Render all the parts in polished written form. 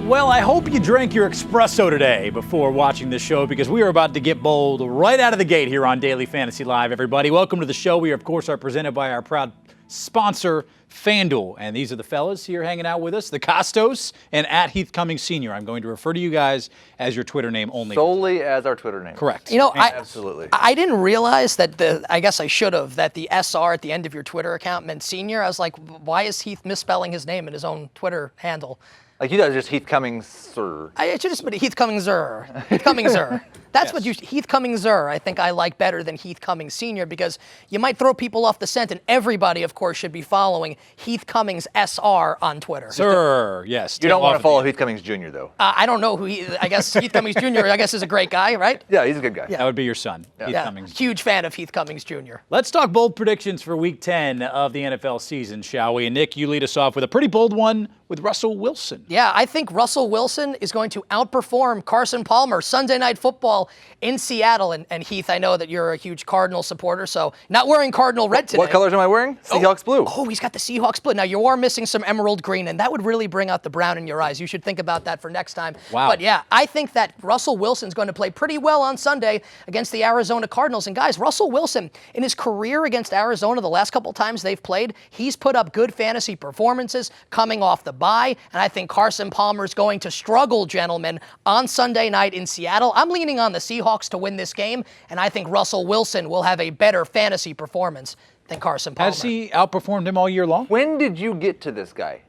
Well, I hope you drank your espresso today before watching this show because we are about to get bold right out of the gate here on Daily Fantasy Live, everybody. Welcome to the show. We, of course, are presented by our proud sponsor, FanDuel. And these are the fellas here hanging out with us, the Costos and at Heath Cummings Sr. I'm going to refer to you guys as your Twitter name only. Solely as our Twitter name. Correct. You know, absolutely. I didn't realize that I guess I should have, that the SR at the end of your Twitter account meant senior. I was like, why is Heath misspelling his name in his own Twitter handle? Like you guys just Heath Cummings, sir. It should just be Heath Cummings-er. Heath Cummings-er. That's what Heath Cummings-er, I think I like better than Heath Cummings Sr. because you might throw people off the scent, and everybody, of course, should be following Heath Cummings SR on Twitter. Sir, yes. You don't want to follow Heath Cummings Jr., though. I don't know who I guess Heath Cummings Jr., I guess, is a great guy, right? Yeah, he's a good guy. That would be your son, Heath Cummings. Huge fan of Heath Cummings Jr. Let's talk bold predictions for Week 10 of the NFL season, shall we? And Nick, you lead us off with a pretty bold one with Russell Wilson. Yeah, I think Russell Wilson is going to outperform Carson Palmer Sunday Night Football in Seattle. And Heath, I know that you're a huge Cardinal supporter, so not wearing Cardinal red today. What colors am I wearing? Seahawks blue. Oh, he's got the Seahawks blue. Now, you are missing some emerald green, and that would really bring out the brown in your eyes. You should think about that for next time. Wow. But yeah, I think that Russell Wilson's going to play pretty well on Sunday against the Arizona Cardinals. And guys, Russell Wilson, in his career against Arizona, the last couple times they've played, he's put up good fantasy performances coming off the bye. And I think Carson Palmer is going to struggle, gentlemen, on Sunday night in Seattle. I'm leaning on the Seahawks to win this game, and I think Russell Wilson will have a better fantasy performance than Carson Palmer. Has he outperformed him all year long? When did you get to this guy?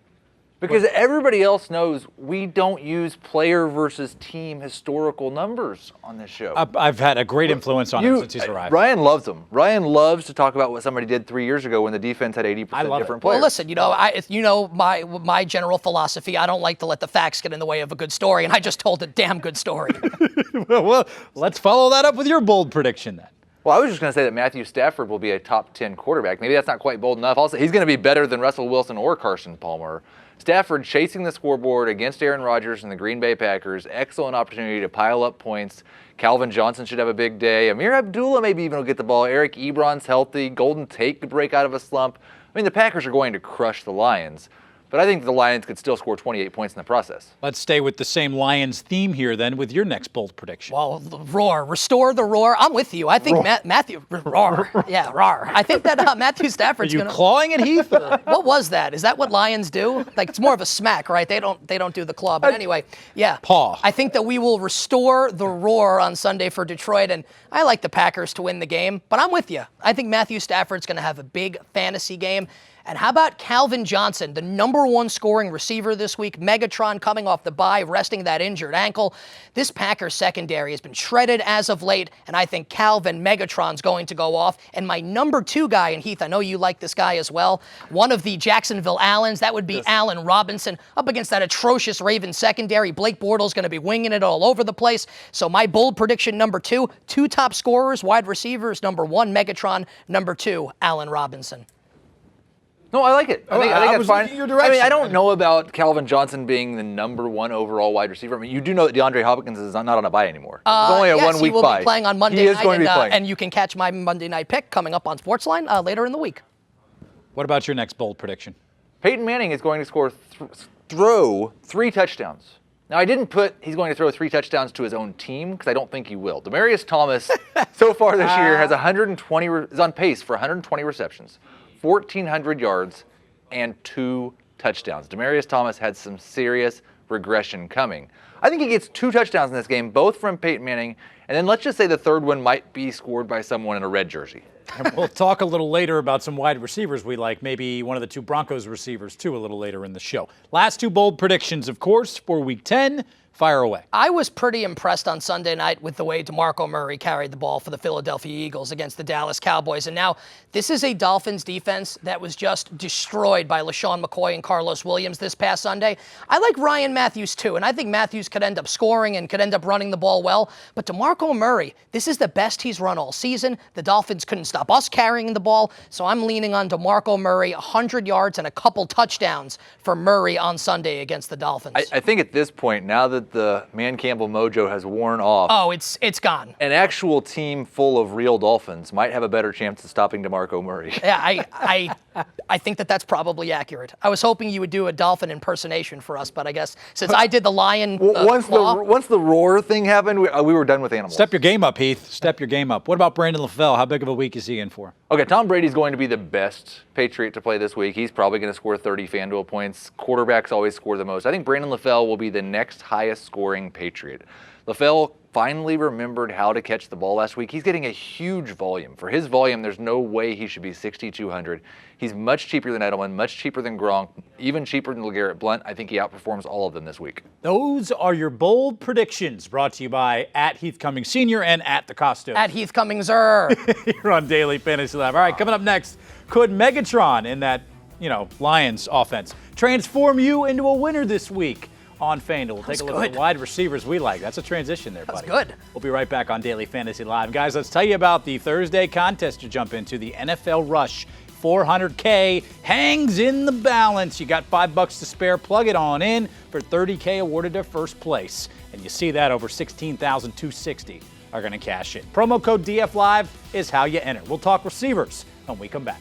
Because everybody else knows we don't use player versus team historical numbers on this show. I've had a great influence on him since he's arrived. Ryan loves him. Ryan loves to talk about what somebody did 3 years ago when the defense had 80% different players. Well, listen, my general philosophy, I don't like to let the facts get in the way of a good story, and I just told a damn good story. Well, let's follow that up with your bold prediction then. Well, I was just going to say that Matthew Stafford will be a top 10 quarterback. Maybe that's not quite bold enough. Also, he's going to be better than Russell Wilson or Carson Palmer. Stafford chasing the scoreboard against Aaron Rodgers and the Green Bay Packers. Excellent opportunity to pile up points. Calvin Johnson should have a big day. Amir Abdullah maybe even will get the ball. Eric Ebron's healthy. Golden Tate could break out of a slump. I mean, the Packers are going to crush the Lions. But I think the Lions could still score 28 points in the process. Let's stay with the same Lions theme here then with your next bold prediction. Well, roar. Restore the roar. I'm with you. I think Matthew... Roar. Yeah, roar. I think that Matthew Stafford's going to... Are you clawing at Heath? What was that? Is that what Lions do? Like, it's more of a smack, right? They don't do the claw. But anyway, yeah. Paw. I think that we will restore the roar on Sunday for Detroit, and I like the Packers to win the game. But I'm with you. I think Matthew Stafford's going to have a big fantasy game. And how about Calvin Johnson, the #1 scoring receiver this week? Megatron coming off the bye, resting that injured ankle. This Packers secondary has been shredded as of late, and I think Calvin Megatron's going to go off. And my #2 guy, and Heath, I know you like this guy as well, one of the Jacksonville Allens, that would be Allen Robinson, up against that atrocious Ravens secondary. Blake Bortles going to be winging it all over the place. So my bold prediction #2, 2 top scorers, wide receivers, #1 Megatron, #2 Allen Robinson. No, I like it. I think that's fine. Your direction. I mean, I don't know about Calvin Johnson being the #1 overall wide receiver. I mean, you do know that DeAndre Hopkins is not on a bye anymore. It's only a 1 week bye. He will be playing on Monday night. He is night, going to be playing. and you can catch my Monday night pick coming up on Sportsline later in the week. What about your next bold prediction? Peyton Manning is going to throw 3 touchdowns. Now, I didn't put he's going to throw 3 touchdowns to his own team because I don't think he will. Demaryius Thomas, so far this year, has is on pace for 120 receptions, 1,400 yards, and 2 touchdowns. Demaryius Thomas had some serious regression coming. I think he gets 2 touchdowns in this game, both from Peyton Manning, and then let's just say the third one might be scored by someone in a red jersey. And we'll talk a little later about some wide receivers we like, maybe one of the 2 Broncos receivers too, a little later in the show. Last 2 bold predictions, of course, for Week 10. Fire away. I was pretty impressed on Sunday night with the way DeMarco Murray carried the ball for the Philadelphia Eagles against the Dallas Cowboys. And now this is a Dolphins defense that was just destroyed by LaShawn McCoy and Carlos Williams this past Sunday. I like Ryan Matthews too, and I think Matthews could end up scoring and could end up running the ball well. But DeMarco Murray, this is the best he's run all season. The Dolphins couldn't stop us carrying the ball, so I'm leaning on DeMarco Murray, 100 yards and a couple touchdowns for Murray on Sunday against the Dolphins. I think at this point, now that the Man Campbell mojo has worn off. Oh, it's gone. An actual team full of real Dolphins might have a better chance of stopping DeMarco Murray. Yeah, I think that's probably accurate. I was hoping you would do a dolphin impersonation for us, but I guess since I did the lion Once the roar thing happened, we were done with animals. Step your game up, Heath. Step your game up. What about Brandon LaFell? How big of a week is he in for? Okay, Tom Brady's going to be the best Patriot to play this week. He's probably going to score 30 FanDuel points. Quarterbacks always score the most. I think Brandon LaFell will be the next highest scoring Patriot. LaFell finally remembered how to catch the ball last week. He's getting a huge volume. For his volume, there's no way he should be 6,200. He's much cheaper than Edelman, much cheaper than Gronk, even cheaper than LeGarrette Blount. I think he outperforms all of them this week. Those are your bold predictions, brought to you by @Heath Cummings Sr. and @TheCosto. @Heath Cummings-er. Here on Daily Fantasy Live. All right, coming up next, could Megatron in that, Lions offense transform you into a winner this week on FanDuel? We'll take a look at the wide receivers we like. That's a transition there, buddy. That's good. We'll be right back on Daily Fantasy Live. Guys, let's tell you about the Thursday contest to jump into, the NFL Rush. $400K hangs in the balance. You got $5 to spare. Plug it on in for $30K awarded to first place. And you see that over 16,260 are going to cash in. Promo code DFLive is how you enter. We'll talk receivers when we come back.